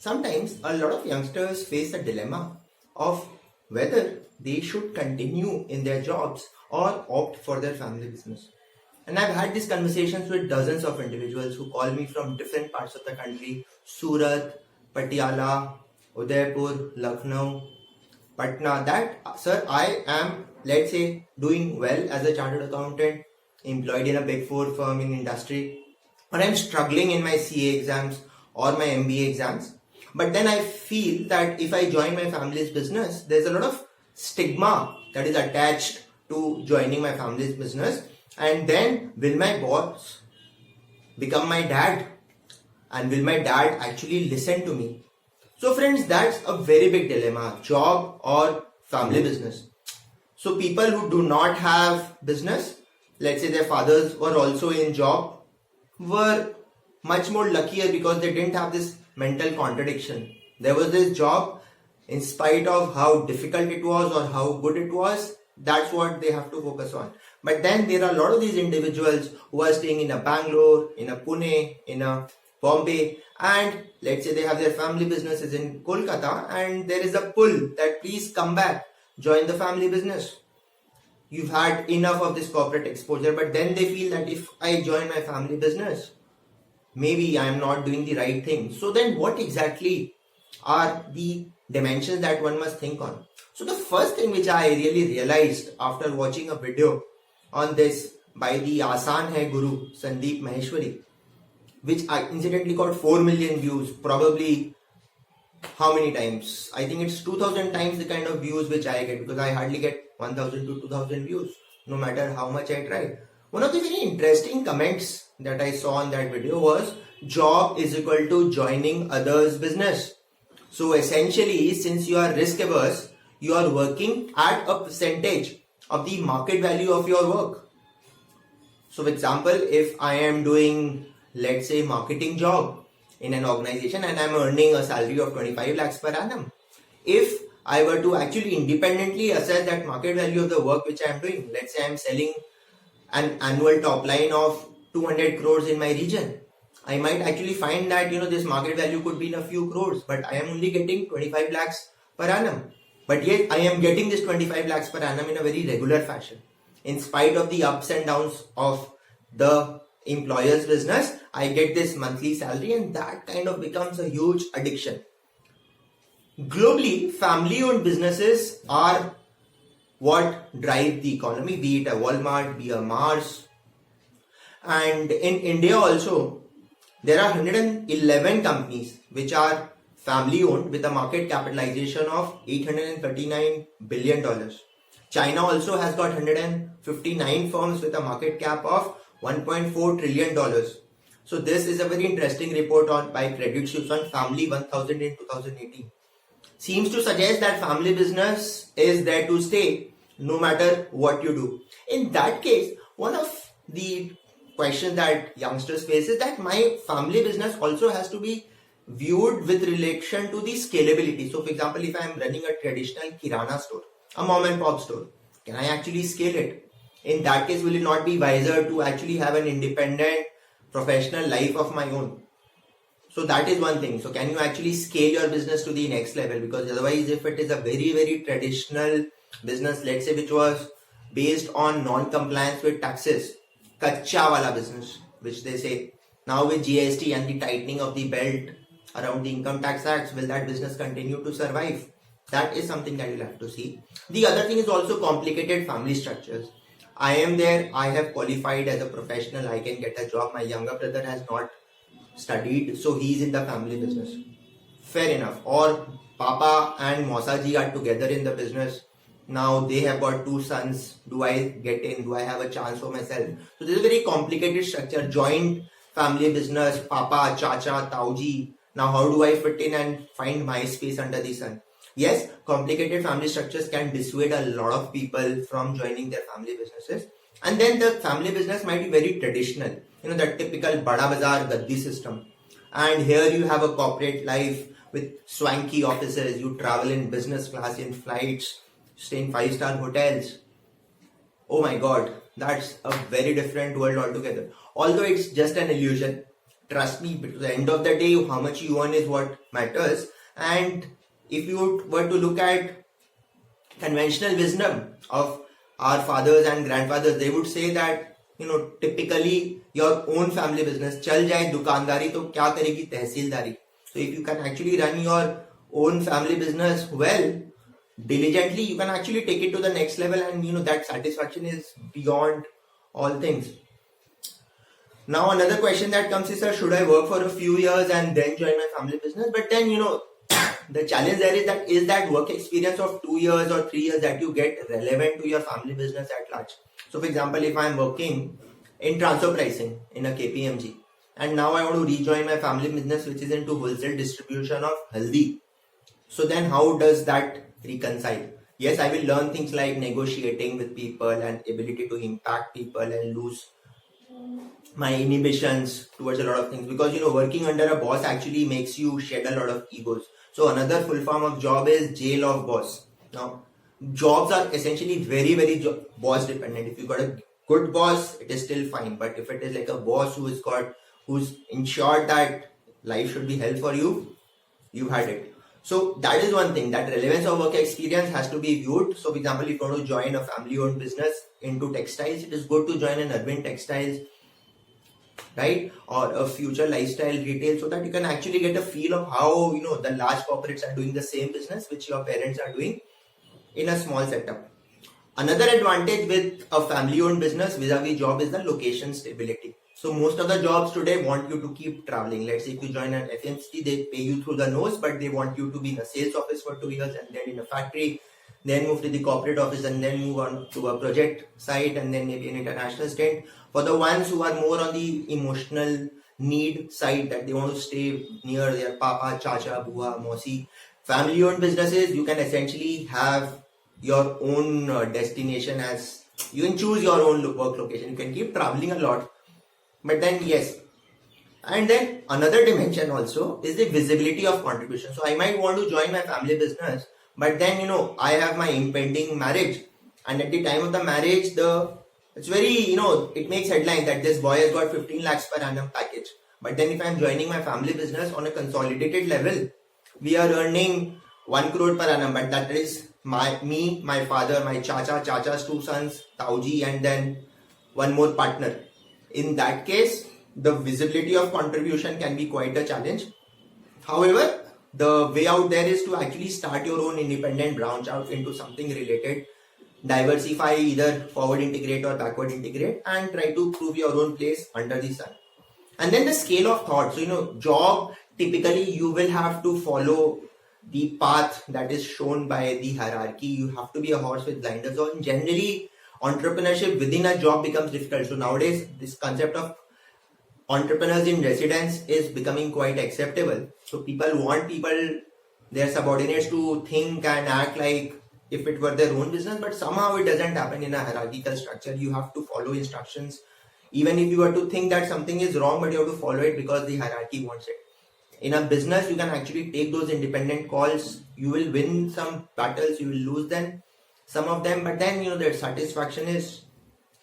Sometimes a lot of youngsters face a dilemma of whether they should continue in their jobs or opt for their family business. And I've had these conversations with dozens of individuals who call me from different parts of the country: Surat, Patiala, Udaipur, Lucknow, Patna. That, sir, I am, let's say, doing well as a chartered accountant, employed in a big four firm in industry, or I'm struggling in my CA exams or my MBA exams. But then I feel that if I join my family's business, there's a lot of stigma that is attached to joining my family's business. And then will my boss become my dad? And will my dad actually listen to me? So friends, that's a very big dilemma: job or family business. So people who do not have business, let's say their fathers were also in job, were much more luckier because they didn't have this mental contradiction. There was this job, in spite of how difficult it was or how good it was, that's what they have to focus on. But then there are a lot of these individuals who are staying in a Bangalore, in a Pune, in a Bombay, and let's say they have their family businesses in Kolkata, and there is a pull that please come back, join the family business. You've had enough of this corporate exposure, but then they feel that if I join my family business, maybe I'm not doing the right thing. So then what exactly are the dimensions that one must think on? So the first thing which I really realized after watching a video on this by the Aasan Hai Guru, Sandeep Maheshwari, which I incidentally got 4 million views, probably how many times? I think it's 2000 times the kind of views which I get, because I hardly get 1000 to 2000 views, no matter how much I try. One of the very interesting comments that I saw on that video was, job is equal to joining others' business. So essentially, since you are risk averse, you are working at a percentage of the market value of your work. So for example, if I am doing, let's say, marketing job in an organization and I'm earning a salary of 25 lakhs per annum, if I were to actually independently assess that market value of the work which I am doing, let's say I'm selling an annual top line of 200 crores in my region, I might actually find that, this market value could be in a few crores, but I am only getting 25 lakhs per annum. But yet I am getting this 25 lakhs per annum in a very regular fashion. In spite of the ups and downs of the employer's business, I get this monthly salary, and that kind of becomes a huge addiction. Globally, family-owned businesses are what drive the economy, be it a Walmart, be a Mars. And in India also, there are 111 companies which are family-owned with a market capitalization of $839 billion. China also has got 159 firms with a market cap of $1.4 trillion. So this is a very interesting report by Credit Suisse on Family 1000 in 2018. Seems to suggest that family business is there to stay no matter what you do. In that case, one of the questions that youngsters face is that my family business also has to be viewed with relation to the scalability. So for example, if I am running a traditional Kirana store, a mom and pop store, can I actually scale it? In that case, will it not be wiser to actually have an independent professional life of my own? So that is one thing. So can you actually scale your business to the next level? Because otherwise, if it is a very, very traditional business, let's say, which was based on non-compliance with taxes, kacha wala business, which they say, now with GST and the tightening of the belt around the income tax acts, will that business continue to survive? That is something that you'll have to see. The other thing is also complicated family structures. I am there, I have qualified as a professional, I can get a job. My younger brother has not studied, so he's in the family business. Fair enough. Or Papa and Mausaji are together in the business. Now they have got 2 sons. Do I get in? Do I have a chance for myself? So this is a very complicated structure. Joint family business, Papa, Chacha, Tauji. Now how do I fit in and find my space under the sun? Yes, complicated family structures can dissuade a lot of people from joining their family businesses. And then the family business might be very traditional. That typical Bada Bazaar Gaddi system. And here you have a corporate life with swanky offices. You travel in business class, in flights, stay in 5-star hotels. Oh my God, that's a very different world altogether. Although it's just an illusion. trust me, because at the end of the day, how much you earn is what matters. And if you were to look at conventional wisdom of our fathers and grandfathers, they would say that, typically your own family business, chal jaye dukandari to kya karegi tehsildari. So if you can actually run your own family business well, diligently, you can actually take it to the next level, and that satisfaction is beyond all things. Now another question that comes is, sir, should I work for a few years and then join my family business? But then the challenge there is that work experience of 2 years or 3 years that you get relevant to your family business at large? So for example, if I'm working in transfer pricing in a KPMG, and now I want to rejoin my family business which is into wholesale distribution of haldi, so then how does that reconcile? Yes, I will learn things like negotiating with people and ability to impact people and lose my inhibitions towards a lot of things, because working under a boss actually makes you shed a lot of egos. So another full form of job is jail of boss. Now jobs are essentially very very boss dependent. If you got a good boss, it is still fine, but if it is like a boss who's ensured that life should be hell for you, you've had it. So that is one thing, that relevance of work experience has to be viewed. So for example, if you want to join a family owned business into textiles, it is good to join an Arvind Textiles, right, or a Future Lifestyle Retail, so that you can actually get a feel of how the large corporates are doing the same business which your parents are doing in a small setup. Another advantage with a family owned business vis-a-vis job is the location stability. So most of the jobs today want you to keep traveling. Let's say if you join an FMCG, they pay you through the nose, but they want you to be in a sales office for 2 years and then in a factory, then move to the corporate office and then move on to a project site and then maybe an international stint. For the ones who are more on the emotional need side, that they want to stay near their papa, chacha, bua, mosi, family owned businesses, you can essentially have your own destination, as you can choose your own work location. You can keep traveling a lot, but then yes. And then another dimension also is the visibility of contribution. So I might want to join my family business, but then I have my impending marriage, and at the time of the marriage, it's very it makes headline that this boy has got 15 lakhs per annum package. But then if I'm joining my family business on a consolidated level, we are earning 1 crore per annum, but that is my father, my chacha's 2 sons, Tauji, and then one more partner. In that case, the visibility of contribution can be quite a challenge. However, the way out there is to actually start your own independent branch out into something related, diversify, either forward integrate or backward integrate, and try to prove your own place under the sun. And then the scale of thought. So job, typically you will have to follow the path that is shown by the hierarchy. You have to be a horse with blinders on. Generally, entrepreneurship within a job becomes difficult. So nowadays, this concept of entrepreneurs in residence is becoming quite acceptable. So people want their subordinates, to think and act like if it were their own business, but somehow it doesn't happen in a hierarchical structure. You have to follow instructions. Even if you were to think that something is wrong, but you have to follow it because the hierarchy wants it. In a business, you can actually take those independent calls. You will win some battles, you will lose some of them, but then their satisfaction is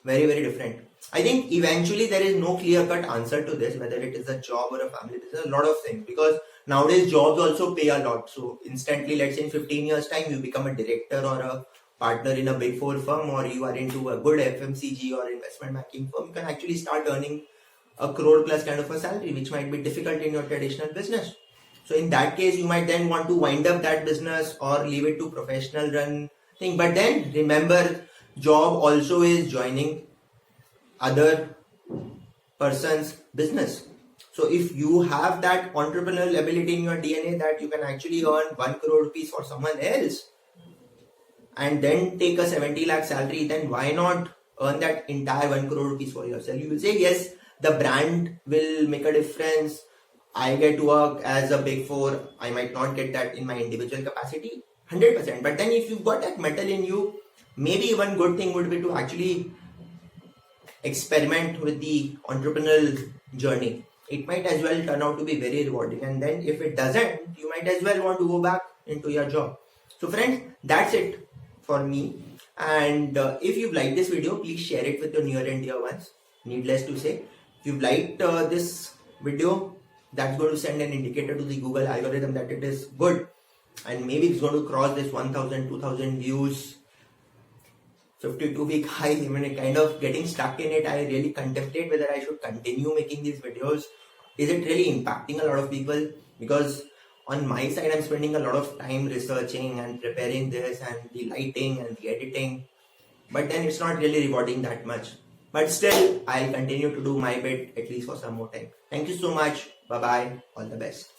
very, very different. I think eventually there is no clear-cut answer to this, whether it is a job or a family business, a lot of things, because nowadays jobs also pay a lot. So instantly, let's say in 15 years time, you become a director or a partner in a big 4 firm, or you are into a good FMCG or investment banking firm, you can actually start earning a crore plus kind of a salary, which might be difficult in your traditional business. So in that case, you might then want to wind up that business or leave it to professional run thing. But then remember, job also is joining other person's business. So if you have that entrepreneurial ability in your DNA that you can actually earn 1 crore rupees for someone else and then take a 70 lakh salary, then why not earn that entire 1 crore rupees for yourself? You will say, yes, the brand will make a difference. I get to work as a big 4. I might not get that in my individual capacity, 100%. But then if you've got that metal in you, maybe one good thing would be to actually experiment with the entrepreneurial journey. It might as well turn out to be very rewarding. And then if it doesn't, you might as well want to go back into your job. So friends, that's it for me. And if you've liked this video, please share it with your near and dear ones. Needless to say, if you've liked this video, that's going to send an indicator to the Google algorithm that it is good, and maybe it's going to cross this 1000, 2000 views, 52-week high. I mean, kind of getting stuck in it, I really contemplate whether I should continue making these videos. Is it really impacting a lot of people? Because on my side, I'm spending a lot of time researching and preparing this and the lighting and the editing, but then it's not really rewarding that much. But still, I'll continue to do my bit at least for some more time. Thank you so much. Bye bye. All the best.